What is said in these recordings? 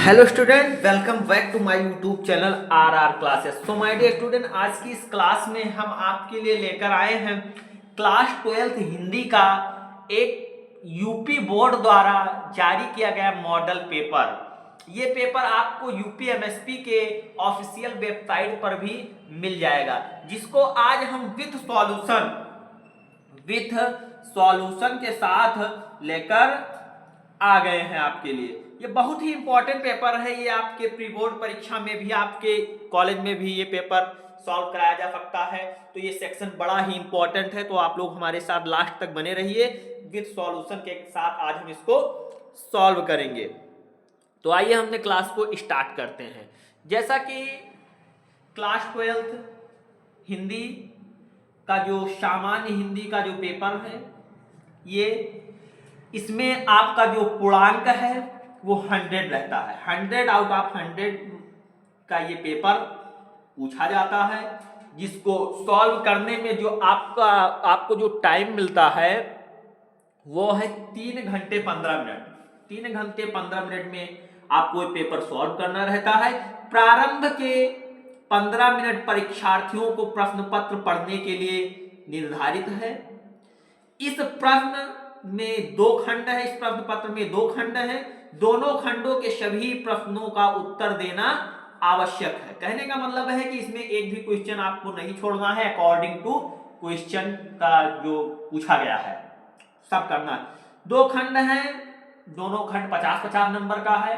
Hello student, welcome back to my YouTube channel R classes. So my dear student, आज की इस class में हम आपके लिए लेकर आए हैं क्लास 12th हिंदी का एक यूपी बोर्ड द्वारा जारी किया गया मॉडल पेपर। ये पेपर आपको यूपी एमएसपी के ऑफिशियल वेबसाइट पर भी मिल जाएगा, जिसको आज हम विथ सॉल्यूशन के साथ लेकर आ गए हैं आपके लिए। ये बहुत ही इंपॉर्टेंट पेपर है। ये आपके प्री बोर्ड परीक्षा में भी, आपके कॉलेज में भी ये पेपर सॉल्व कराया जा सकता है। तो ये सेक्शन बड़ा ही इंपॉर्टेंट है, तो आप लोग हमारे साथ लास्ट तक बने रहिए। विद सॉल्यूशन के साथ आज हम इसको सॉल्व करेंगे। तो आइए हमने क्लास को स्टार्ट करते हैं। जैसा कि क्लास 12th हिंदी का जो सामान्य हिंदी का जो पेपर है, ये इसमें आपका जो पूर्णांक है वो 100 रहता है। 100 आउट ऑफ 100 का ये पेपर पूछा जाता है, जिसको सॉल्व करने में जो आपको जो टाइम मिलता है वो है 3 घंटे 15 मिनट। 3 घंटे 15 मिनट में आपको ये पेपर सॉल्व करना रहता है। प्रारंभ के 15 मिनट परीक्षार्थियों को प्रश्न पत्र पढ़ने के लिए निर्धारित है। इस प्रश्न में 2 खंड है। इस प्रश्न पत्र में 2 खंड है। दोनों खंडों के सभी प्रश्नों का उत्तर देना आवश्यक है। कहने का मतलब है कि इसमें एक भी क्वेश्चन आपको नहीं छोड़ना है। अकॉर्डिंग टू क्वेश्चन का जो पूछा गया है सब करना है। 2 खंड है, दोनों खंड 50-50 नंबर का है।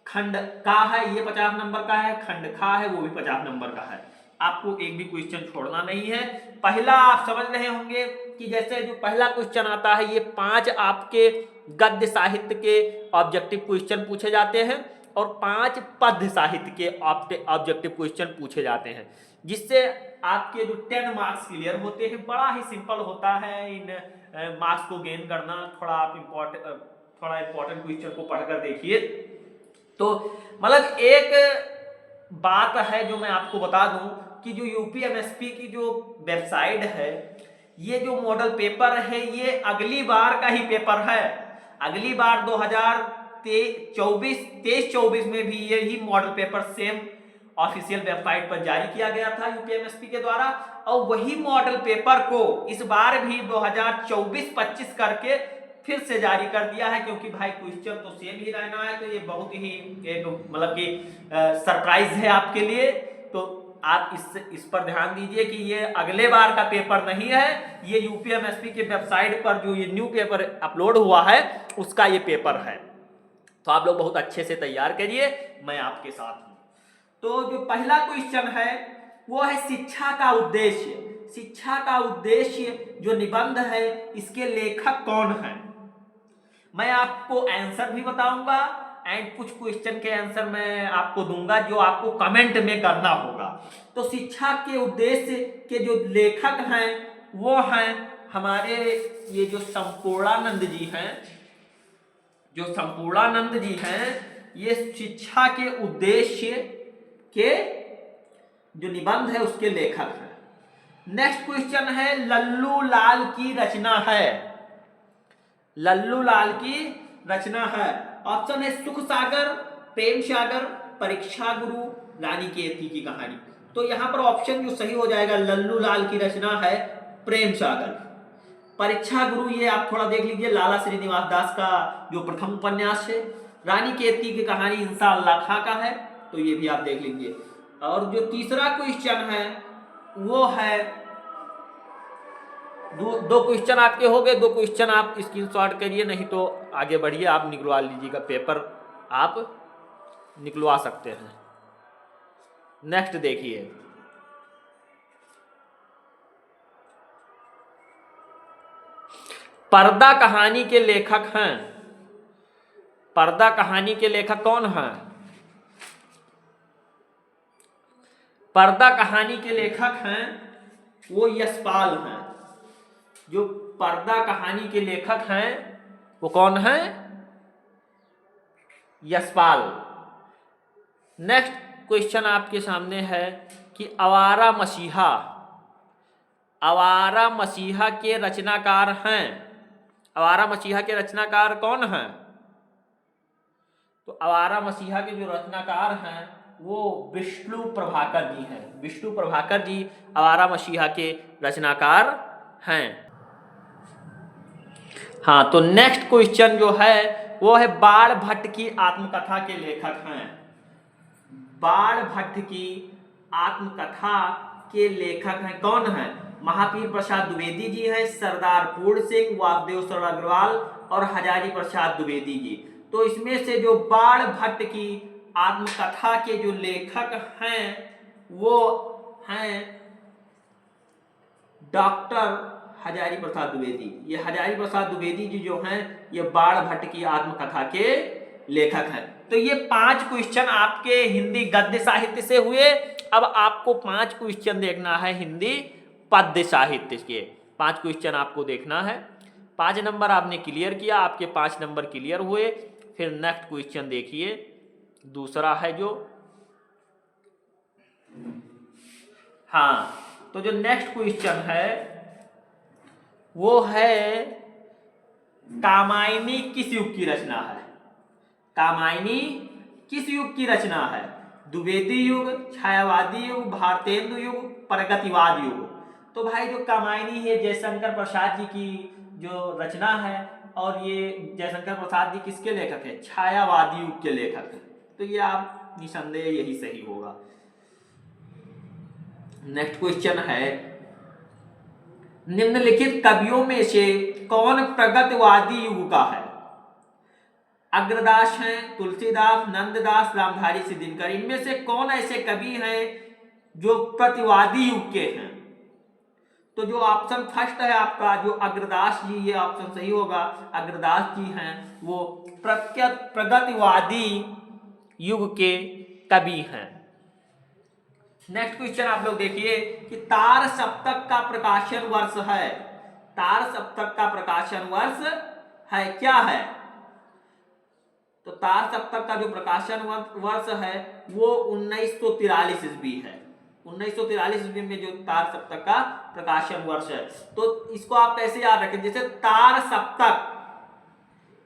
खंड का है ये 50 नंबर का है, खंड खा है वो भी 50 नंबर का है। आपको एक भी क्वेश्चन छोड़ना नहीं है। पहला आप समझ रहे होंगे कि जैसे जो पहला क्वेश्चन आता है, ये 5 आपके गद्य साहित्य के ऑब्जेक्टिव क्वेश्चन पूछे जाते हैं और 5 पद्य साहित्य के ऑब्जेक्टिव क्वेश्चन पूछे जाते हैं, जिससे आपके जो 10 मार्क्स क्लियर होते हैं। बड़ा ही सिंपल होता है इन मार्क्स को गेन करना। थोड़ा इंपॉर्टेंट क्वेश्चन को पढ़कर देखिए। तो मतलब एक बात है जो मैं आपको बता दूं कि जो यूपी एमएसपी की जो वेबसाइट है, ये जो मॉडल पेपर है ये अगली बार का ही पेपर है। अगली बार 2023-24 में भी यही model paper same official website पर जारी किया गया था यूपी एमएसपी के द्वारा, और वही मॉडल पेपर को इस बार भी 2024-25 करके फिर से जारी कर दिया है। क्योंकि भाई क्वेश्चन तो सेम ही रहना है, तो ये बहुत ही एक मतलब कि सरप्राइज है आपके लिए। तो आप इस पर ध्यान दीजिए कि ये अगले बार का पेपर नहीं है। ये यूपीएमएसपी के वेबसाइट पर जो ये न्यू पेपर अपलोड हुआ है उसका ये पेपर है। तो आप लोग बहुत अच्छे से तैयार करिए, मैं आपके साथ हूं। तो जो पहला क्वेश्चन है वो है शिक्षा का उद्देश्य। शिक्षा का उद्देश्य जो निबंध है, इसके लेखक कौन है? मैं आपको आंसर भी बताऊंगा एंड कुछ क्वेश्चन के आंसर मैं आपको दूंगा जो आपको कमेंट में करना होगा। तो शिक्षा के उद्देश्य के जो लेखक हैं वो हैं हमारे ये जो संपूर्णानंद जी हैं। जो संपूर्णानंद जी हैं ये शिक्षा के उद्देश्य के जो निबंध है उसके लेखक हैं। नेक्स्ट क्वेश्चन है लल्लू लाल की रचना है। लल्लू लाल की रचना है। ऑप्शन है सुख सागर, प्रेम सागर, परीक्षा गुरु, रानी केतकी की कहानी। तो यहां पर ऑप्शन जो सही हो जाएगा, लल्लू लाल की रचना है प्रेम सागर। परीक्षा गुरु ये आप थोड़ा देख लीजिए, लाला श्रीनिवास दास का जो प्रथम उपन्यास है। रानी केतकी की कहानी इंसान अल्लाह खां का है, तो ये भी आप देख लीजिए। और जो तीसरा क्वेश्चन है वो है दो क्वेश्चन आपके हो गए। 2 क्वेश्चन आप स्क्रीनशॉट करिए, नहीं तो आगे बढ़िए, आप निकलवा लीजिएगा पेपर, आप निकलवा सकते हैं। नेक्स्ट देखिए, पर्दा कहानी के लेखक हैं। पर्दा कहानी के लेखक कौन हैं? पर्दा कहानी के लेखक हैं वो यशपाल हैं। जो पर्दा कहानी के लेखक हैं वो कौन है? यशपाल। नेक्स्ट क्वेश्चन आपके सामने है कि आवारा मसीहा, आवारा मसीहा के रचनाकार हैं। आवारा मसीहा के रचनाकार कौन हैं? तो आवारा मसीहा के जो रचनाकार हैं वो विष्णु प्रभाकर जी हैं। विष्णु प्रभाकर जी आवारा मसीहा के रचनाकार हैं। हाँ, तो नेक्स्ट क्वेश्चन जो है वो है बाण भट्ट की आत्मकथा के लेखक हैं। बाण भट्ट की आत्मकथा के लेखक हैं कौन है? महावीर प्रसाद द्विवेदी जी हैं, सरदार पूर्ण सिंह, वासुदेव शरण अग्रवाल और हजारी प्रसाद द्विवेदी जी। तो इसमें से जो बाण भट्ट की आत्मकथा के जो लेखक हैं वो हैं डॉक्टर हजारी प्रसाद द्विवेदी। ये हजारी प्रसाद द्विवेदी जी जो हैं ये बाण भट्ट की आत्मकथा के लेखक हैं। तो ये 5 क्वेश्चन आपके हिंदी गद्य साहित्य से हुए। अब आपको 5 क्वेश्चन देखना है हिंदी पद्य साहित्य के। 5 क्वेश्चन आपको देखना है। 5 नंबर आपने क्लियर किया, आपके 5 नंबर क्लियर हुए। फिर नेक्स्ट क्वेश्चन देखिए, दूसरा है जो, हाँ, तो जो नेक्स्ट क्वेश्चन है वो है कामायनी किस युग की रचना है? कामायनी किस युग की रचना है? द्विवेदी युग, छायावादी युग, भारतेंदु युग, प्रगतिवाद युग। तो भाई जो कामायनी है जयशंकर प्रसाद जी की जो रचना है, और ये जयशंकर प्रसाद जी किसके लेखक है? छायावादी युग के लेखक हैं। तो ये आप निसंदेह यही सही होगा। नेक्स्ट क्वेश्चन है निम्नलिखित कवियों में से कौन प्रगतिवादी युग का है? अग्रदास हैं, तुलसीदास, नंददास, रामधारी सिद्धिनकर। इनमें से कौन ऐसे कवि हैं जो प्रतिवादी युग के हैं? तो जो ऑप्शन फर्स्ट है आपका जो अग्रदास जी, ये ऑप्शन सही होगा। अग्रदास जी हैं वो प्रगतिवादी युग के कवि हैं। नेक्स्ट क्वेश्चन आप लोग देखिए कि तार सप्तक का प्रकाशन वर्ष है। तार सप्तक का प्रकाशन वर्ष है क्या है? तो तार सप्तक का जो प्रकाशन वर्ष है वो 1943 ईस्वी है। 1943 ईस्वी में जो तार सप्तक का प्रकाशन वर्ष है। तो इसको आप कैसे याद रखें? जैसे तार सप्तक,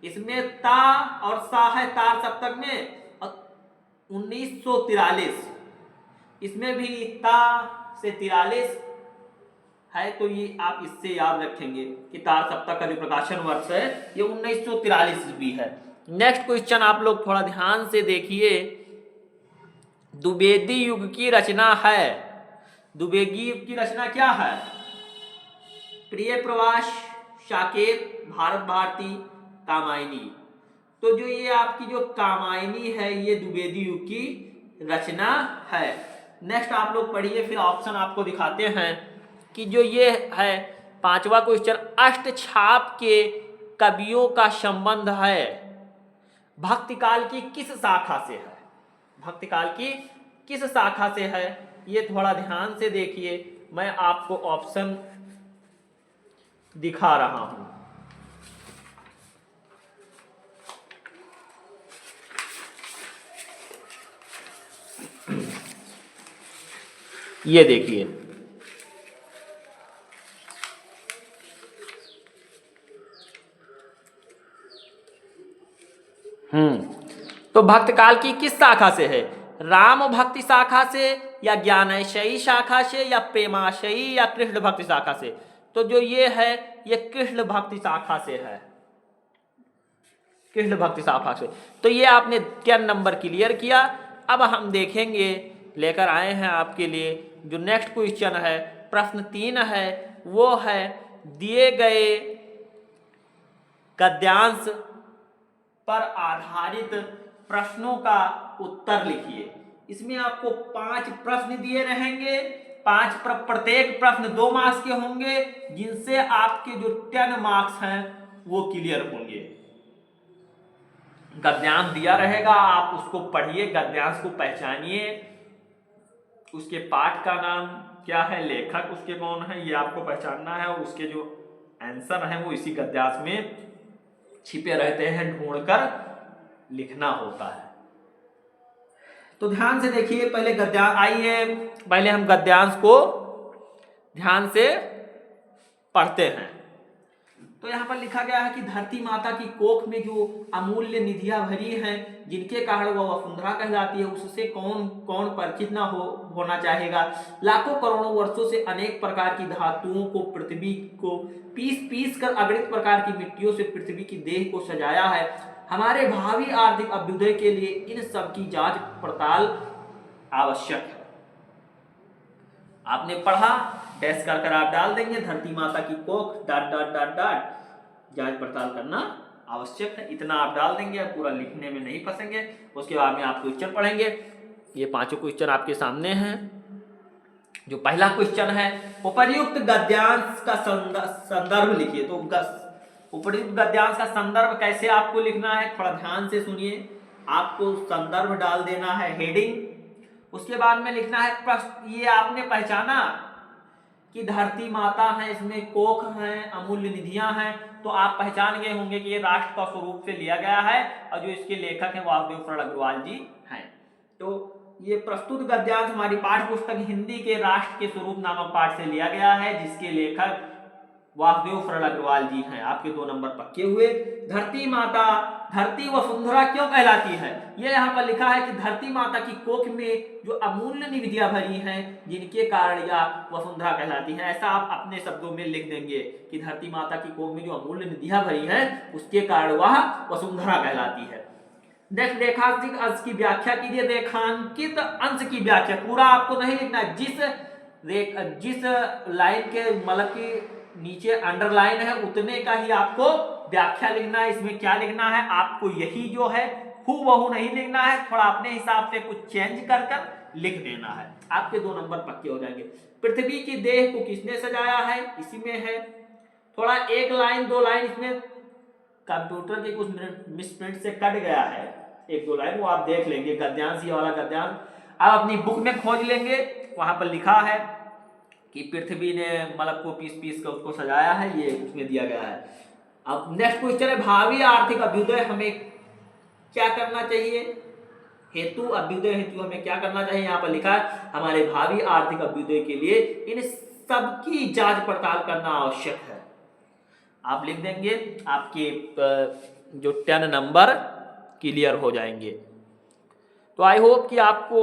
इसमें ता और सा है तार सप्तक में, और 1943 इसमें भी ता से 43 है। तो ये आप इससे याद रखेंगे कि तार सप्तक का जो प्रकाशन वर्ष है ये 1943 ईस्वी है। नेक्स्ट क्वेश्चन आप लोग थोड़ा ध्यान से देखिए। द्विवेदी युग की रचना है। द्विवेदी युग की रचना क्या है? प्रिय प्रवास, साकेत, भारत भारती, कामायनी। तो जो ये आपकी जो कामायनी है ये द्विवेदी युग की रचना है। नेक्स्ट आप लोग पढ़िए, फिर ऑप्शन आपको दिखाते हैं कि जो ये है 5वां क्वेश्चन, अष्टछाप के कवियों का संबंध है भक्तिकाल की किस शाखा से है? भक्तिकाल की किस शाखा से है? ये थोड़ा ध्यान से देखिए, मैं आपको ऑप्शन दिखा रहा हूं। ये देखिए, तो भक्तकाल की किस शाखा से है? राम भक्ति शाखा से, या ज्ञानशयी शाखा से, या प्रेमाशयी, या कृष्ण भक्ति शाखा से? तो जो ये है ये कृष्ण भक्ति शाखा से है। कृष्ण भक्ति शाखा से। तो ये आपने 10 नंबर क्लियर किया। अब हम देखेंगे, लेकर आए हैं आपके लिए जो नेक्स्ट क्वेश्चन है, प्रश्न 3 है, वो है दिए गए गद्यांश पर आधारित प्रश्नों का उत्तर लिखिए। इसमें आपको 5 प्रश्न दिए रहेंगे। प्रत्येक प्रश्न 2 मार्क्स के होंगे, जिनसे आपके जो 10 मार्क्स हैं वो क्लियर होंगे। गद्यांश दिया रहेगा, आप उसको पढ़िए, गद्यांश को पहचानिए, उसके पाठ का नाम क्या है, लेखक उसके कौन है, ये आपको पहचानना है, और उसके जो आंसर हैं वो इसी गद्यांश में छिपे रहते हैं, ढूंढकर लिखना होता है। तो ध्यान से देखिए, पहले गद्यांश, आइए पहले हम गद्यांश को ध्यान से पढ़ते हैं। तो यहाँ पर लिखा गया है कि धरती माता की कोख में जो अमूल्य निधियां भरी हैं, जिनके कारण वह वसुंधरा कहलाती है, उससे कौन कौन परिचित ना होना चाहेगा। लाखों करोड़ों वर्षों से अनेक प्रकार की धातुओं को, पृथ्वी को पीस पीस कर अगणित प्रकार की मिट्टियों से पृथ्वी की देह को सजाया है। हमारे भावी आर्थिक अभ्युदय के लिए इन सब की जांच पड़ताल आवश्यक है। आपने पढ़ा, डैश कर आप डाल देंगे, धरती माता की कोख डॉट डॉट डॉट डॉट जांच पड़ताल करना आवश्यक है, इतना आप डाल देंगे, पूरा लिखने में नहीं फंसेंगे। उसके बाद में आप क्वेश्चन पढ़ेंगे। ये पांचों क्वेश्चन आपके सामने हैं। जो पहला क्वेश्चन है, उपर्युक्त गद्यांश का संदर्भ लिखिए। तो उपर्युक्त गद्यांश का संदर्भ कैसे आपको लिखना है, थोड़ा ध्यान से सुनिए। आपको संदर्भ डाल देना है, हेडिंग। उसके बाद में लिखना है प्रश्न। ये आपने पहचाना कि धरती माता है, इसमें कोख है, अमूल्य निधियां हैं, तो आप पहचान गए होंगे कि ये राष्ट्र का स्वरूप से लिया गया है और जो इसके लेखक हैं वासुदेव शरण अग्रवाल जी हैं। तो ये प्रस्तुत गद्यांश हमारी पाठ्य पुस्तक हिंदी के राष्ट्र के स्वरूप नामक पाठ से लिया गया है, जिसके लेखक वासुदेव शरण अग्रवाल जी हैं। आपके 2 नंबर पक्के हुए। धरती माता, धरती वसुंधरा क्यों कहलाती है, ये यहाँ पर लिखा है कि धरती माता की कोख में जो अमूल्य निधियां भरी हैं, जिनके कारण यह वसुंधरा कहलाती है। ऐसा आप अपने शब्दों में लिख देंगे कि धरती माता की कोख में जो अमूल्य निधियां भरी हैं, उसके कारण वह वसुंधरा कहलाती है। नेक्स्ट, रेखांकित अंश की व्याख्या कीजिए। रेखांकित अंश की व्याख्या पूरा आपको नहीं लिखना है, जिस लाइन के मतलब की नीचे अंडरलाइन है उतने का ही आपको व्याख्या लिखना है। इसमें क्या लिखना है, आपको यही जो है हूबहू नहीं लिखना है, थोड़ा अपने हिसाब से कुछ चेंज कर कर लिख देना है। आपके 2 नंबर पक्के हो जाएंगे। पृथ्वी की देह को किसने सजाया है, इसी में है। थोड़ा 1 लाइन 2 लाइन इसमें कंप्यूटर के कुछ मिसप्रिंट से कट गया है, 1-2 लाइन वो आप देख लेंगे। गद्यांश, ये वाला गद्यांश आप अपनी बुक में खोज लेंगे, वहां पर लिखा है कि पृथ्वी ने मतलब को पीस पीस कर उसको सजाया है, ये उसमें दिया गया है। अब नेक्स्ट क्वेश्चन है, भावी आर्थिक अभ्युदय हमें क्या करना चाहिए, हेतु अभ्युदय हेतु हमें क्या करना चाहिए। यहाँ पर लिखा है हमारे भावी आर्थिक अभ्युदय के लिए इन सबकी जांच पड़ताल करना आवश्यक है। आप लिख देंगे, आपके जो 10 नंबर क्लियर हो जाएंगे। तो आई होप कि आपको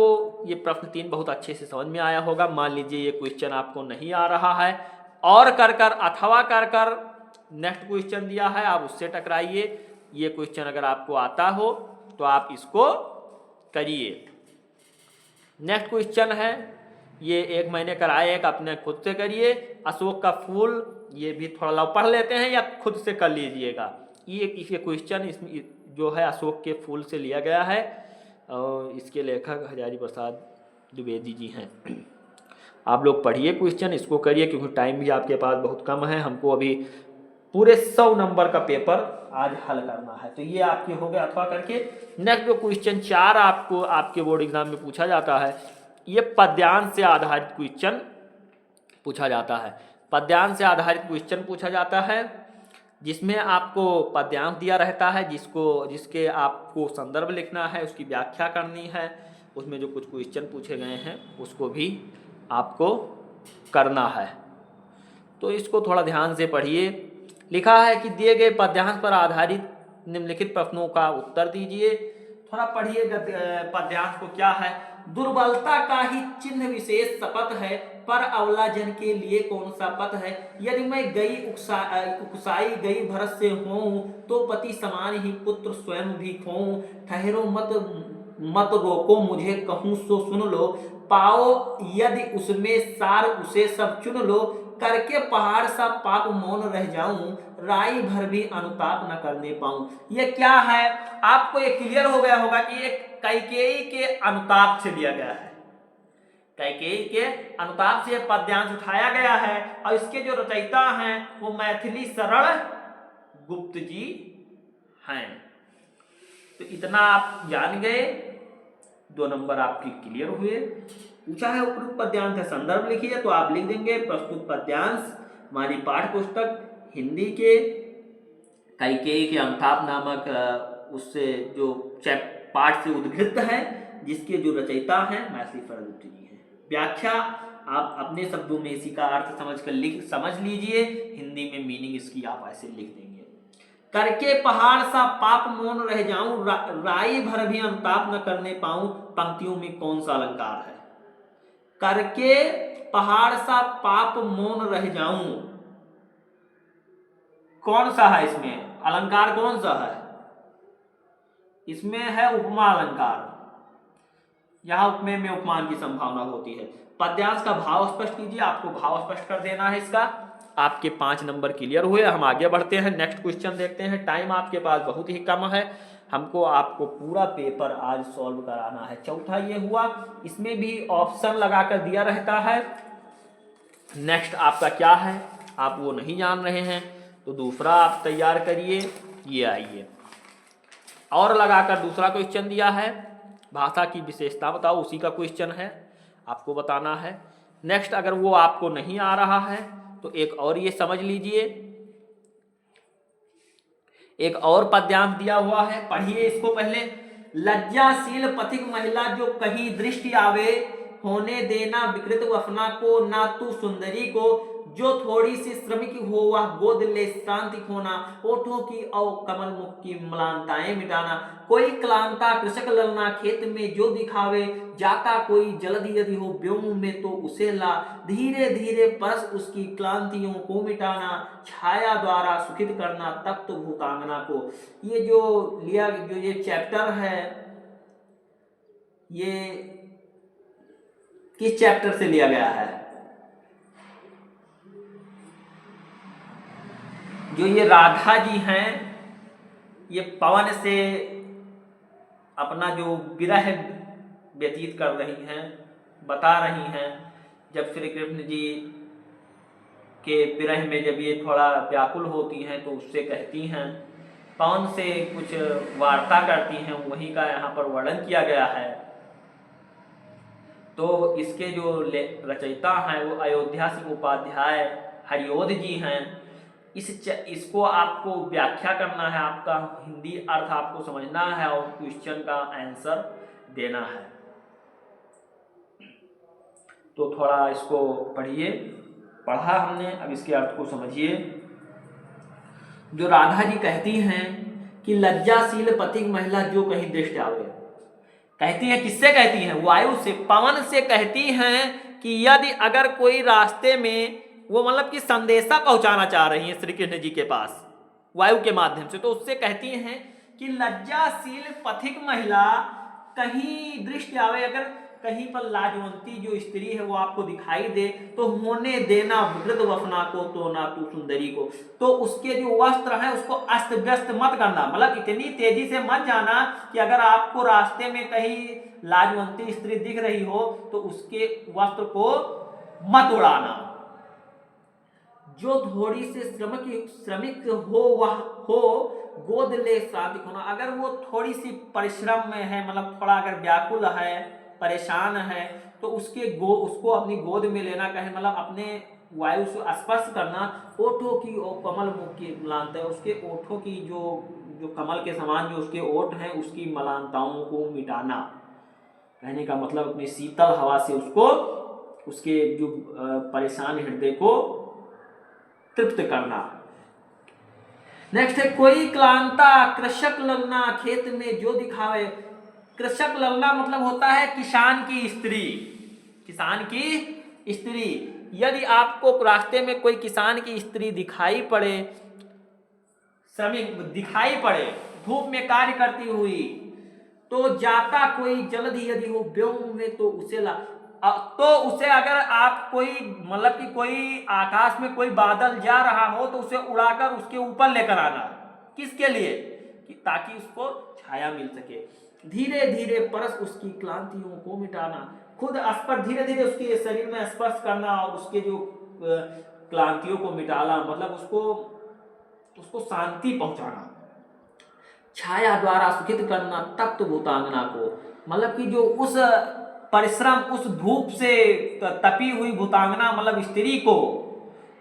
ये प्रश्न 3 बहुत अच्छे से समझ में आया होगा। मान लीजिए ये क्वेश्चन आपको नहीं आ रहा है और कर कर अथवा कर कर नेक्स्ट क्वेश्चन दिया है, आप उससे टकराइए। ये क्वेश्चन अगर आपको आता हो तो आप इसको करिए। नेक्स्ट क्वेश्चन है, ये 1 महीने कराए, एक अपने खुद से करिए। अशोक का फूल, ये भी थोड़ा ला पढ़ लेते हैं या खुद से कर लीजिएगा। ये क्वेश्चन इसमें जो है अशोक के फूल से लिया गया है और इसके लेखक हजारी प्रसाद द्विवेदी जी हैं। आप लोग पढ़िए क्वेश्चन, इसको करिए क्योंकि टाइम भी आपके पास बहुत कम है। हमको अभी पूरे 100 नंबर का पेपर आज हल करना है। तो ये आपके हो गए अथवा करके। नेक्स्ट जो क्वेश्चन 4 आपको आपके बोर्ड एग्जाम में पूछा जाता है, ये पद्यांश से आधारित क्वेश्चन पूछा जाता है। पद्यांश से आधारित क्वेश्चन पूछा जाता है जिसमें आपको पद्यांश दिया रहता है, जिसके आपको संदर्भ लिखना है, उसकी व्याख्या करनी है। उसमें जो कुछ क्वेश्चन पूछे गए हैं उसको भी आपको करना है। तो इसको थोड़ा ध्यान से पढ़िए। लिखा है कि दिए गए पद्यांश पर आधारित निम्नलिखित प्रश्नों का उत्तर दीजिए। थोड़ा पढ़िए पद्यांश को। क्या है, दुर्बलता का ही चिन्ह विशेष शपथ है, पर अवला जन के लिए कौन सा पथ है। यदि मैं गई उकसाई गई भरत से होऊं, तो पति समान ही पुत्र स्वयं भी खोऊं। ठहरो मत रोको मुझे कहूं सो सुन लो, पाओ यदि उसमें सार उसे सब चुन लो। करके पहाड़ सा पाप मौन रह जाऊं, राई भर भी अनुताप न करने पाऊं। ये क्या है, आपको ये क्लियर हो गया होगा कि एक कैकेयी के अनुताप से दिया गया है। कैकेयी के अनुताप से पद्यांश उठाया गया है और इसके जो रचयिता हैं वो मैथिली शरण गुप्त जी हैं। तो इतना आप जान गए, 2 नंबर आपके क्लियर हुए। पूछा है उपयुक्त पद्यांश का संदर्भ लिखिए, तो आप लिख देंगे प्रस्तुत पद्यांश हमारी पाठ्य पुस्तक हिंदी के कैकेयी के अनुताप नामक उससे जो पाठ से उद्घृत है, जिसके जो रचयिता हैं मैथिली शरण गुप्त जी हैं। व्याख्या आप अपने शब्दों में इसी का अर्थ समझ लीजिए, हिंदी में मीनिंग इसकी आप ऐसे लिख देंगे। करके पहाड़ सा पाप मौन रह जाऊं, राई भर भी अंताप न करने पाऊं, पंक्तियों में कौन सा अलंकार है? करके पहाड़ सा पाप मौन रह जाऊं, कौन सा है इसमें अलंकार? कौन सा है इसमें? है उपमा अलंकार। यहां उपमेय में उपमान की संभावना होती है। पद्यांश का भाव स्पष्ट कीजिए, आपको भाव स्पष्ट कर देना है इसका। आपके 5 नंबर क्लियर हुए। हम आगे बढ़ते हैं, नेक्स्ट क्वेश्चन देखते हैं। टाइम आपके पास बहुत ही कम है, हमको आपको पूरा पेपर आज सॉल्व कराना है। चौथा ये हुआ, इसमें भी ऑप्शन लगाकर दिया रहता है। नेक्स्ट आपका क्या है आप वो नहीं जान रहे हैं, तो दूसरा आप तैयार करिए। ये आइए, और लगाकर दूसरा क्वेश्चन दिया है, भाषा की विशेषता बताओ, उसी का क्वेश्चन है, आपको बताना है। नेक्स्ट अगर वो आपको नहीं आ रहा है तो एक और ये समझ लीजिए, एक और पद्यांश दिया हुआ है, पढ़िए इसको पहले। लज्जाशील पथिक महिला जो कहीं दृष्टि आवे, होने देना विकृत वफना को, ना तू सुंदरी को, जो थोड़ी सी श्रमिक हो वह गोद ले शांति खोना, ओठों की और कमल मुख की म्लानताएं मिटाना, कोई क्लांता कृषक ललना खेत में जो दिखावे, जाता कोई जल्दी यदि हो व्योम में तो उसे ला, धीरे धीरे परस उसकी क्लांतियों को मिटाना, छाया द्वारा सुखित करना तप्त भूतांगना को। ये जो लिया, जो ये चैप्टर है, ये किस चैप्टर से लिया गया है? जो ये राधा जी हैं, ये पवन से अपना जो विरह व्यतीत कर रही हैं, बता रही हैं। जब श्री कृष्ण जी के विरह में जब ये थोड़ा व्याकुल होती हैं तो उससे कहती हैं, पवन से कुछ वार्ता करती हैं, वहीं का यहाँ पर वर्णन किया गया है। तो इसके जो रचयिता हैं वो अयोध्या सिंह उपाध्याय हरिओध जी हैं। इसको आपको व्याख्या करना है, आपका हिंदी अर्थ आपको समझना है और क्वेश्चन का आंसर देना है। तो थोड़ा इसको पढ़िए, पढ़ा हमने, अब इसके अर्थ को समझिए। जो राधा जी कहती हैं कि लज्जाशील पथिक महिला जो कहीं दृष्टि आवे, कहती है किससे कहती हैं? वायु से, पवन से कहती हैं कि यदि अगर कोई रास्ते में, वो मतलब कि संदेशा पहुंचाना चाह रही हैं श्री कृष्ण जी के पास वायु के माध्यम से, तो उससे कहती हैं कि लज्जाशील पथिक महिला कहीं दृष्टि आवे, अगर कहीं पर लाजवंती जो स्त्री है वो आपको दिखाई दे, तो होने देना विकृत वफना को, तो ना तू सुंदरी को, तो उसके जो वस्त्र हैं उसको अस्त व्यस्त मत करना, मतलब इतनी तेजी से मत जाना कि अगर आपको रास्ते में कहीं लाजवंती स्त्री दिख रही हो तो उसके वस्त्र को मत उड़ाना। जो थोड़ी से श्रमिक हो वह हो गोद ले शांति खोना, अगर वो थोड़ी सी परिश्रम में है, मतलब थोड़ा अगर व्याकुल है, परेशान है, तो उसको अपनी गोद में लेना, कहे मतलब अपने वायु से स्पर्श करना, ओठों की और कमल मुख की मलानता, उसके ओठों की जो कमल के समान जो उसके ओठ हैं उसकी मलानताओं को मिटाना। कहने का मतलब अपनी शीतल हवा से उसके जो परेशान हृदय को तृप्त करना। नेक्स्ट है, कोई क्लांता कृषक ललना खेत में जो दिखावे। कृषक ललना मतलब होता है किसान की स्त्री, किसान की स्त्री। यदि आपको रास्ते में कोई किसान की स्त्री दिखाई पड़े, श्रमिक दिखाई पड़े, धूप में कार्य करती हुई, तो जाता कोई जल्दी यदि हो व्योम में तो उसे ला, तो उसे अगर आप कोई मतलब कि कोई आकाश में कोई बादल जा रहा हो तो उसे उड़ाकर उसके ऊपर लेकर आना। किसके लिए? कि ताकि उसको छाया मिल सके। धीरे धीरे परस उसकी क्लांतियों को मिटाना, खुद स्पर्श, धीरे धीरे उसके शरीर में स्पर्श करना और उसके जो क्लांतियों को मिटाना, मतलब उसको शांति पहुंचाना। छाया द्वारा सुखित करना तप्त भूतांगना को, मतलब कि जो उस परिश्रम, उस धूप से तपी हुई भूतांगना मतलब स्त्री को,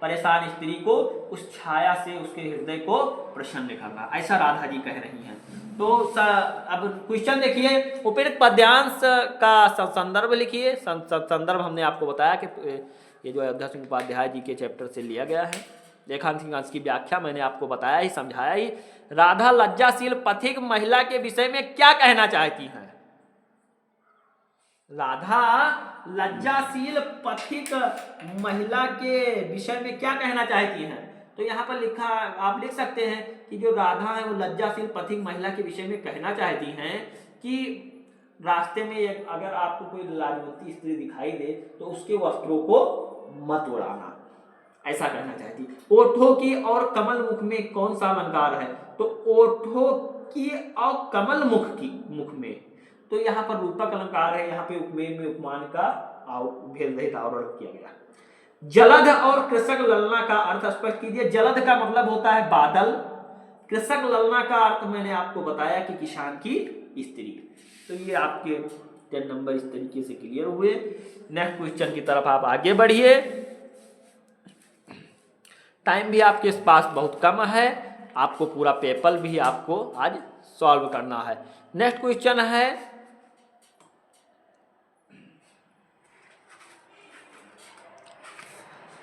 परेशान स्त्री को उस छाया से उसके हृदय को प्रसन्न करना, ऐसा राधा जी कह रही हैं। तो अब क्वेश्चन देखिए, उपयुक्त पद्यांश का संदर्भ लिखिए। संदर्भ हमने आपको बताया कि ये जो अयोध्या सिंह उपाध्याय जी के चैप्टर से लिया गया है। रेखांश की व्याख्या मैंने आपको बताया ही, समझाया ही। राधा लज्जाशील पथिक महिला के विषय में क्या कहना चाहती हैं? राधा लज्जाशील पथिक महिला के विषय में क्या कहना चाहती हैं? तो यहाँ पर लिखा, आप लिख सकते हैं कि जो राधा है वो लज्जाशील पथिक महिला के विषय में कहना चाहती हैं कि रास्ते में अगर आपको कोई लाजवंती स्त्री दिखाई दे तो उसके वस्त्रों को मत उड़ाना, ऐसा कहना चाहती। ओठों की और कमल मुख में कौन सा अलंकार है? तो ओठों की और कमल मुख में, तो यहाँ पर रूपक अलंकार है। यहाँ पे उपमेय में उपमान का भेद रहित आवरण किया गया। जलध और कृषक ललना का अर्थ स्पष्ट कीजिए। जलध का मतलब होता है बादल, कृषक ललना का अर्थ मैंने आपको बताया कि किसान की स्त्री। तो ये आपके 10 नंबर इस तरीके से क्लियर हुए। नेक्स्ट क्वेश्चन की तरफ आप आगे बढ़िए। टाइम भी आपके पास बहुत कम है, आपको पूरा पेपर भी आपको आज सॉल्व करना है। नेक्स्ट क्वेश्चन है,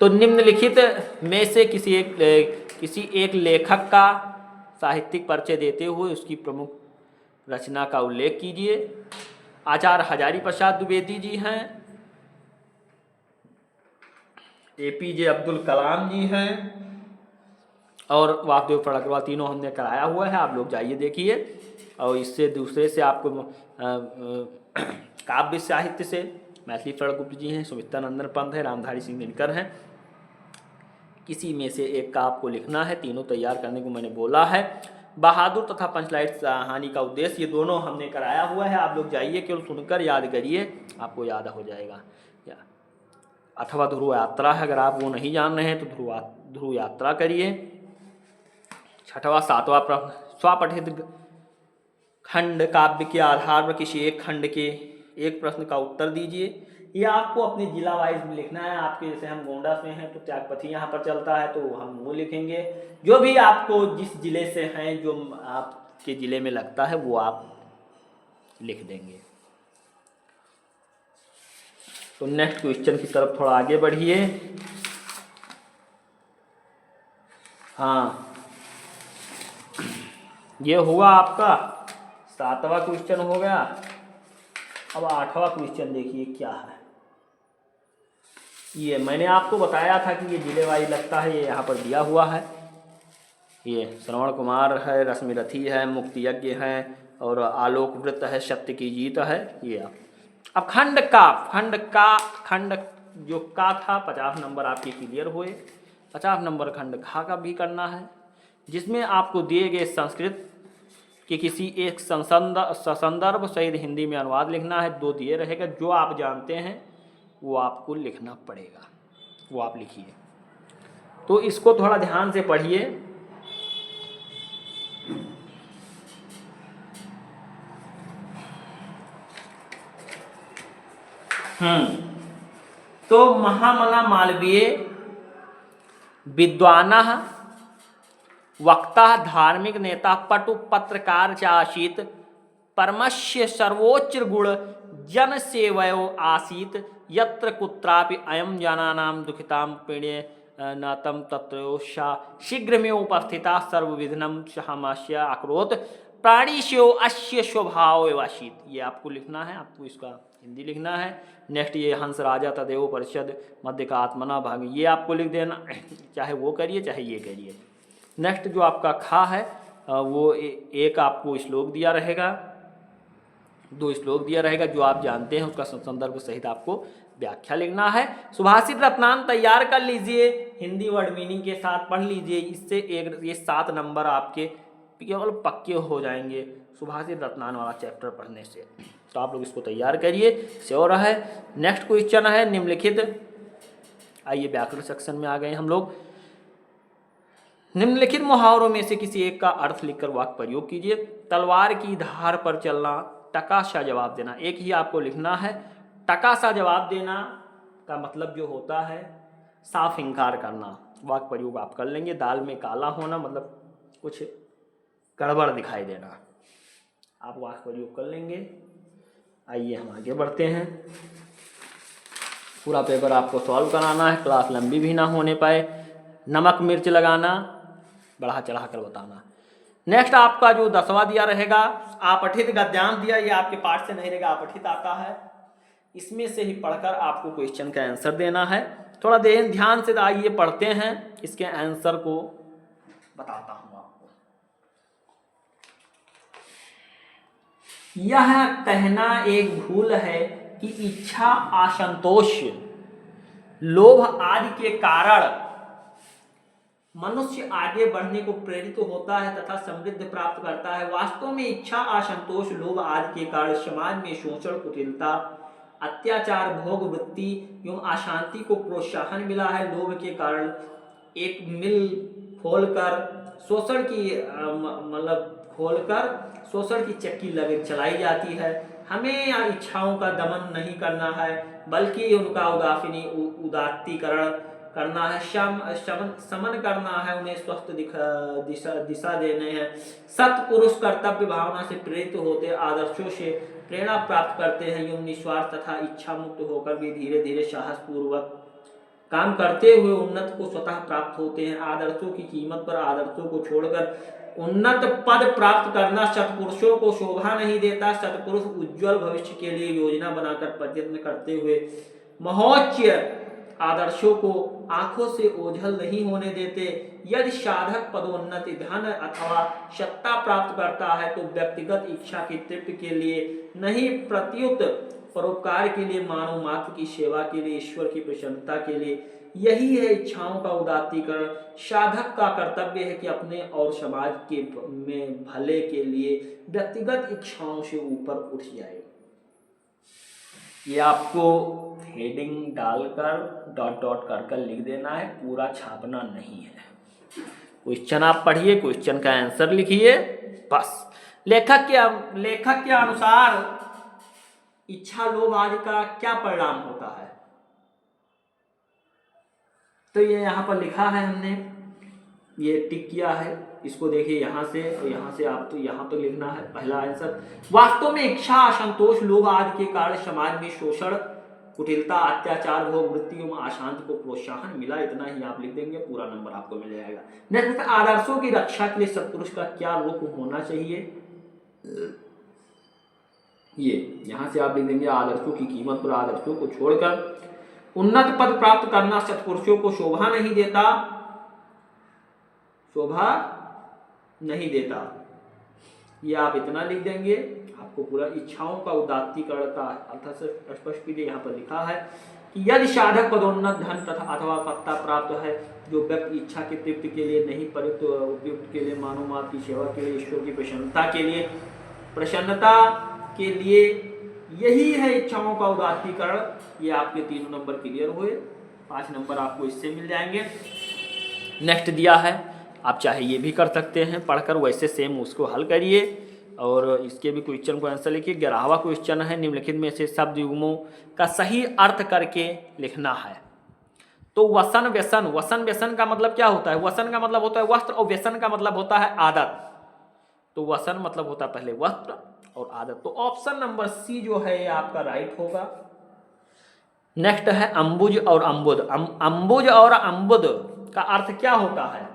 तो निम्नलिखित में से किसी एक लेखक का साहित्यिक परिचय देते हुए उसकी प्रमुख रचना का उल्लेख कीजिए। आचार्य हजारी प्रसाद द्विवेदी जी हैं, APJ अब्दुल कलाम जी हैं और वासुदेव फड़कवाल, तीनों हमने कराया हुआ है, आप लोग जाइए देखिए। और इससे दूसरे से आपको काव्य साहित्य से मैथिली फड़गुप्त जी हैं, सुमित्रा नंदन पंत है, रामधारी सिंह दिनकर हैं। किसी में से एक का आपको लिखना है, तीनों तैयार करने को मैंने बोला है। बहादुर तथा पंचलाइट कहानी का उद्देश्य, ये दोनों हमने कराया हुआ है, आप लोग जाइए केवल सुनकर याद करिए, आपको याद हो जाएगा। अथवा ध्रुव यात्रा है, अगर आप वो नहीं जान रहे हैं तो ध्रुव यात्रा करिए। छठवां 7वां प्रश्न, स्वपठित खंड काव्य के आधार पर किसी एक खंड के एक प्रश्न का उत्तर दीजिए। ये आपको अपने जिला वाइज में लिखना है। आपके जैसे हम गोंडा से हैं तो त्यागपथी यहाँ पर चलता है, तो हम वो लिखेंगे। जो भी आपको जिस जिले से हैं, जो आपके जिले में लगता है वो आप लिख देंगे। तो नेक्स्ट क्वेश्चन की तरफ थोड़ा आगे बढ़िए। हाँ, ये हुआ आपका 7वां क्वेश्चन हो गया। अब 8वां क्वेश्चन देखिए क्या है। ये मैंने आपको बताया था कि ये जिले वाइज लगता है, ये यहाँ पर दिया हुआ है। ये श्रवण कुमार है, रश्मि रथी है, मुक्ति यज्ञ है और आलोक वृत्त है, सत्य की जीत है। ये अब खंड जो का था 50 नंबर आपके क्लियर हुए। 50 नंबर खंड खा का भी करना है, जिसमें आपको दिए गए संस्कृत कि किसी एक संदर्भ सहित हिंदी में अनुवाद लिखना है। 2 दिए रहेगा, जो आप जानते हैं वो आपको लिखना पड़ेगा, वो आप लिखिए। तो इसको थोड़ा ध्यान से पढ़िए। तो महामना मालवीय विद्वानः वक्ता धार्मिक नेता पटु पत्रकार च आसीत्। परमस्य सर्वोच्च गुण जन सेवयो आसीत्। यत्र कुत्रापि अयं जनानां दुखितां पीड़े न तम तत्रोषा शीघ्रमेव उपस्थिता सर्वविघ्नं सहमस्य अकरोत्। प्राणिशो अस्य स्वभाव आसीत्। ये आपको लिखना है, आपको इसका हिंदी लिखना है। नेक्स्ट ये हंस राजा तदेव परिषद मध्य का आत्मना भाग, ये आपको लिख देना, चाहे वो करिए चाहे ये करिए। नेक्स्ट जो आपका खा है वो एक आपको श्लोक दिया रहेगा, 2 श्लोक दिया रहेगा, जो आप जानते हैं उसका संदर्भ सहित आपको व्याख्या लिखना है। सुभाषित रत्नांत तैयार कर लीजिए, हिंदी वर्ड मीनिंग के साथ पढ़ लीजिए। इससे ये 7 नंबर आपके केवल पक्के हो जाएंगे सुभाषित रत्नान वाला चैप्टर पढ़ने से। तो आप लोग इसको तैयार करिए, श्योर है। नेक्स्ट क्वेश्चन है निम्नलिखित, आइए व्याकरण सेक्शन में आ गए हम लोग। निम्नलिखित मुहावरों में से किसी एक का अर्थ लिखकर वाक्य प्रयोग कीजिए। तलवार की धार पर चलना, टका सा जवाब देना, एक ही आपको लिखना है। टका सा जवाब देना का मतलब जो होता है साफ इनकार करना, वाक्य प्रयोग आप कर लेंगे। दाल में काला होना मतलब कुछ गड़बड़ दिखाई देना। आप वहाँ प्रयोग कर लेंगे। आइए हम आगे बढ़ते हैं। पूरा पेपर आपको सॉल्व कराना है, क्लास लंबी भी ना होने पाए। नमक मिर्च लगाना, बढ़ा चढ़ा कर बताना। नेक्स्ट आपका जो 10वां दिया रहेगा आपठित गद्यांश दिया, ये आपके पाठ से नहीं रहेगा, आपठित आता है। इसमें से ही पढ़कर आपको क्वेश्चन का आंसर देना है। थोड़ा ध्यान से आइए पढ़ते हैं, इसके आंसर को बताता हूं आपको। यह कहना एक भूल है कि इच्छा, असंतोष, लोभ आदि के कारण मनुष्य आगे बढ़ने को प्रेरित होता है तथा समृद्धि प्राप्त करता है। वास्तव में इच्छा, असंतोष, लोभ आदि के कारण समाज में शोषण, कुटिलता, अत्याचार, भोग वृत्ति एवं अशांति को प्रोत्साहन मिला है। लोभ के कारण एक मिल खोलकर शोषण की शोषण की चक्की चलाई जाती है। हमें इच्छाओं का दमन नहीं करना है, बल्कि उनका उदात्तीकरण करना है, शमन करना है, उन्हें स्वस्थ दिशा देने हैं। सत्पुरुष कर्तव्य भावना से प्रेरित होते, आदर्शों से प्रेरणा प्राप्त करते हैं एवं निस्वार्थ तथा इच्छा मुक्त होकर भी धीरे धीरे साहस पूर्वक काम करते हुए उन्नत को स्वतः प्राप्त होते हैं। आदर्शों की कीमत पर आदर्शों को छोड़कर उन्नत पद प्राप्त करना सत्पुरुषों को शोभा नहीं देता। सत्पुरुष उज्जवल भविष्य के लिए योजना बनाकर प्रयत्न करते हुए महोच्च आदर्शों को आंखों से ओझल नहीं होने देते। यदि साधक पदोन्नति, धन अथवा सत्ता प्राप्त करता है तो व्यक्तिगत इच्छा की तृप्ति के लिए नहीं, प्रत्युत परोपकार के लिए, मानव मात्र की सेवा के लिए, ईश्वर की प्रसन्नता के लिए। यही है इच्छाओं का उदात्तीकरण। साधक का कर्तव्य है कि अपने और समाज के में भले के लिए व्यक्तिगत इच्छाओं से ऊपर उठ जाए। ये आपको हेडिंग डालकर डॉट डॉट कर लिख देना है, पूरा छापना नहीं है। क्वेश्चन आप पढ़िए, क्वेश्चन का आंसर लिखिए, बस। लेखक के अनुसार इच्छा, लोभ आदि का क्या परिणाम होता है, तो ये यहाँ पर लिखा है, हमने ये टिक किया है। इसको देखिए यहाँ से और यहाँ से, आप तो यहाँ तो लिखना है पहला आंसर। वास्तव में इच्छा, असंतोष, लोभ आदि के कारण समाज में शोषण, कुटिलता, अत्याचार, भोग वृत्ति एवं अशांति को प्रोत्साहन मिला। इतना ही आप लिख देंगे, पूरा नंबर आपको मिल जाएगा। नेक्स्ट, आदर्शों की रक्षा के लिए सत्पुरुष का क्या रुख होना चाहिए, ये यहाँ से आप लिख देंगे। आदर्शों की कीमत पर आदर्शों को छोड़कर उन्नत पद प्राप्त करना सत्पुरुषों को शोभा नहीं देता। ये आप इतना लिख देंगे, आपको पूरा इच्छाओं का उदात्तीकरण का अर्थ से स्पष्ट कीजिए। यहाँ पर लिखा है कि यदि साधक पदोन्नत, धन तथा अथवा सत्ता प्राप्त है, जो व्यक्ति इच्छा की तृप्ति के लिए नहीं, परंतु उपयुक्त के लिए, मानव मात्र की सेवा के लिए, ईश्वर की प्रसन्नता के लिए, यही है इच्छाओं का उदात्तीकरण। ये आपके 3 नंबर क्लियर हुए, 5 नंबर आपको इससे मिल जाएंगे। नेक्स्ट दिया है, आप चाहे ये भी कर सकते हैं, पढ़कर वैसे सेम उसको हल करिए और इसके भी क्वेश्चन को आंसर लिखिए। 11वां क्वेश्चन है, निम्नलिखित में से शब्द युग्मों का सही अर्थ करके लिखना है। तो वसन व्यसन, वसन व्यसन का मतलब क्या होता है? वसन का मतलब होता है वस्त्र और व्यसन का मतलब होता है आदत। तो वसन मतलब होता है पहले वस्त्र और आदत। तो ऑप्शन नंबर सी जो है ये आपका राइट होगा। नेक्स्ट है अंबुज और अंबुद। अंबुज और अंबुद का अर्थ क्या होता है?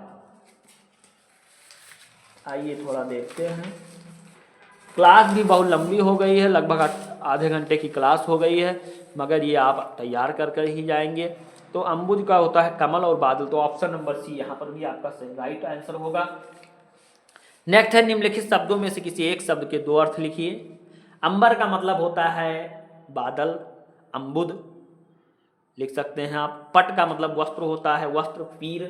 आइए थोड़ा देखते हैं। क्लास भी बहुत लंबी हो गई है, लगभग आधे घंटे की क्लास हो गई है, मगर ये आप तैयार कर ही जाएंगे। तो अंबुज का होता है कमल और बादल। तो ऑप्शन नंबर सी यहाँ पर भी आपका राइट आंसर होगा। नेक्स्ट है, निम्नलिखित शब्दों में से किसी एक शब्द के 2 अर्थ लिखिए। अंबर का मतलब होता है बादल, अंबुद लिख सकते हैं आप। पट का मतलब वस्त्र होता है, वस्त्र, पीर।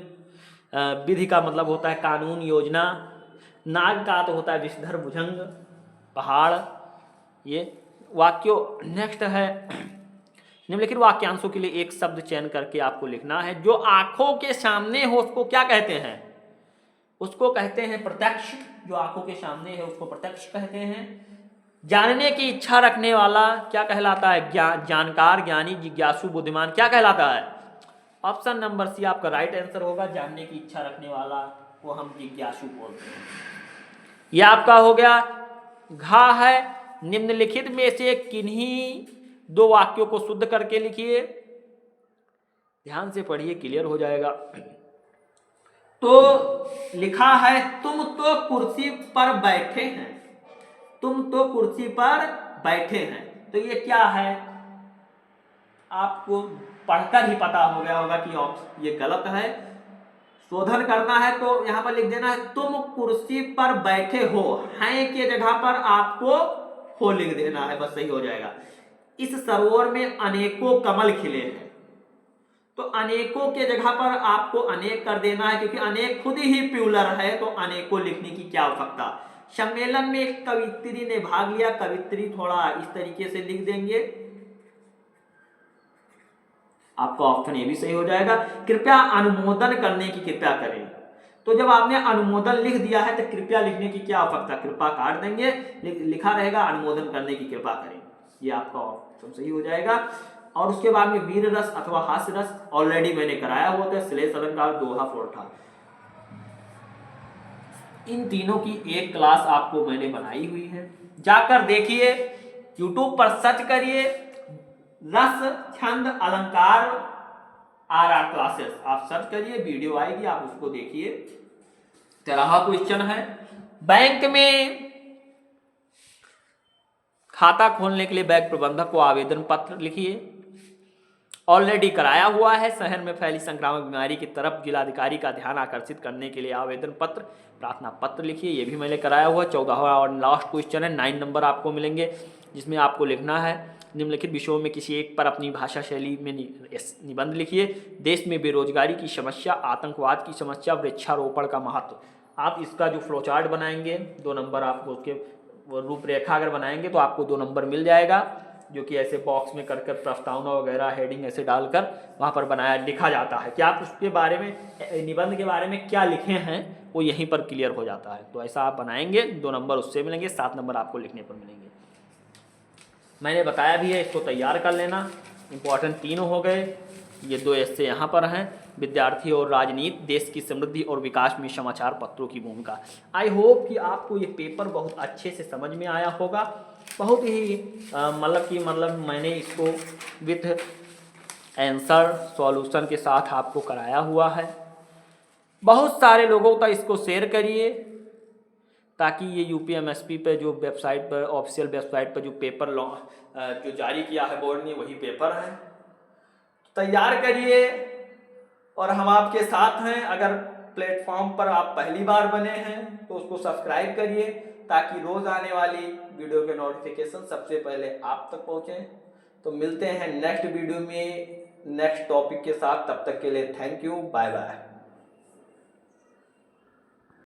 विधि का मतलब होता है कानून, योजना। नाग का तो होता है विषधर, भुजंग, पहाड़। ये वाक्यों। नेक्स्ट है, निम्नलिखित वाक्यांशों के लिए एक शब्द चयन करके आपको लिखना है। जो आंखों के सामने हो उसको क्या कहते हैं? उसको कहते हैं प्रत्यक्ष। जो आंखों के सामने है उसको प्रत्यक्ष कहते हैं। जानने की इच्छा रखने वाला क्या कहलाता है? जानकार, ज्ञानी, जिज्ञासु, बुद्धिमान क्या कहलाता है? ऑप्शन नंबर सी आपका राइट आंसर होगा। जानने की इच्छा रखने वाला को हम जिज्ञासु बोलते हैं। यह आपका हो गया घा है। निम्नलिखित में से किन्हीं दो वाक्यों को शुद्ध करके लिखिए। ध्यान से पढ़िए, क्लियर हो जाएगा। तो लिखा है तुम तो कुर्सी पर बैठे हैं, तुम तो कुर्सी पर बैठे हैं। तो ये क्या है, आपको पढ़कर ही पता हो गया होगा कि ये गलत है। शोधन करना है तो यहां पर लिख देना है तुम कुर्सी पर बैठे हो, हैं के जगह पर आपको हो लिख देना है, बस सही हो जाएगा। इस सरोवर में अनेकों कमल खिले हैं, तो अनेकों के जगह पर आपको अनेक कर देना है, क्योंकि अनेक खुद ही प्लूरल है, तो अनेकों लिखने की क्या आवश्यकता। सम्मेलन में एक कवित्री ने भाग लिया, कवित्री थोड़ा इस तरीके से लिख देंगे, आपका ऑप्शन ये भी सही हो जाएगा। कृपया अनुमोदन करने की कृपया करें, तो जब आपने अनुमोदन लिख दिया है तो कृपया लिखने की क्या आवश्यकता, कृपा काट देंगे, लिखा रहेगा अनुमोदन करने की कृपा करें, ये आपका ऑप्शन सही हो जाएगा। और उसके बाद में वीर रस अथवा हास्य रस ऑलरेडी मैंने कराया हुआ था, श्लेष अलंकार, दोहा, फोरठा, इन तीनों की एक क्लास आपको मैंने बनाई हुई है, जाकर देखिए, यूट्यूब पर सर्च करिए रस छंद अलंकार RR क्लासेस, आप सर्च करिए, वीडियो आएगी, आप उसको देखिए। 13वां क्वेश्चन है, बैंक में खाता खोलने के लिए बैंक प्रबंधक को आवेदन पत्र लिखिए। ऑलरेडी कराया हुआ है, शहर में फैली संक्रामक बीमारी की तरफ जिलाधिकारी का ध्यान आकर्षित करने के लिए आवेदन पत्र, प्रार्थना पत्र लिखिए, ये भी मैंने कराया हुआ। 14वां और लास्ट क्वेश्चन है, 9 नंबर आपको मिलेंगे, जिसमें आपको लिखना है निम्नलिखित विषयों में किसी एक पर अपनी भाषा शैली में निबंध लिखिए। देश में बेरोजगारी की समस्या, आतंकवाद की समस्या, वृक्षारोपण का महत्व। आप इसका जो फ्लो चार्ट बनाएंगे 2 नंबर आपको, उसके रूपरेखा अगर बनाएंगे तो आपको 2 नंबर मिल जाएगा, जो कि ऐसे बॉक्स में कर प्रस्तावना वगैरह हेडिंग ऐसे डालकर वहाँ पर बनाया लिखा जाता है कि आप उसके बारे में, निबंध के बारे में क्या लिखे हैं वो यहीं पर क्लियर हो जाता है। तो ऐसा आप बनाएंगे, 2 नंबर उससे मिलेंगे, 7 नंबर आपको लिखने पर मिलेंगे। मैंने बताया भी है, इसको तैयार कर लेना। इंपॉर्टेंट 3 हो गए, ये 2 ऐसे यहाँ पर हैं, विद्यार्थी और राजनीति, देश की समृद्धि और विकास में समाचार पत्रों की भूमिका। आई होप कि आपको ये पेपर बहुत अच्छे से समझ में आया होगा। बहुत ही मतलब मैंने इसको विथ आंसर सॉल्यूशन के साथ आपको कराया हुआ है। बहुत सारे लोगों तक इसको शेयर करिए, ताकि ये यूपीएमएसपी पे जो वेबसाइट पर, ऑफिशियल वेबसाइट पर जो पेपर जो जारी किया है बोर्ड ने, वही पेपर है, तैयार करिए। और हम आपके साथ हैं। अगर प्लेटफॉर्म पर आप पहली बार बने हैं तो उसको सब्सक्राइब करिए, ताकि रोज आने वाली वीडियो के नोटिफिकेशन सबसे पहले आप तक पहुंचे। तो मिलते हैं नेक्स्ट वीडियो में नेक्स्ट टॉपिक के साथ, तब तक के लिए थैंक यू, बाय बाय।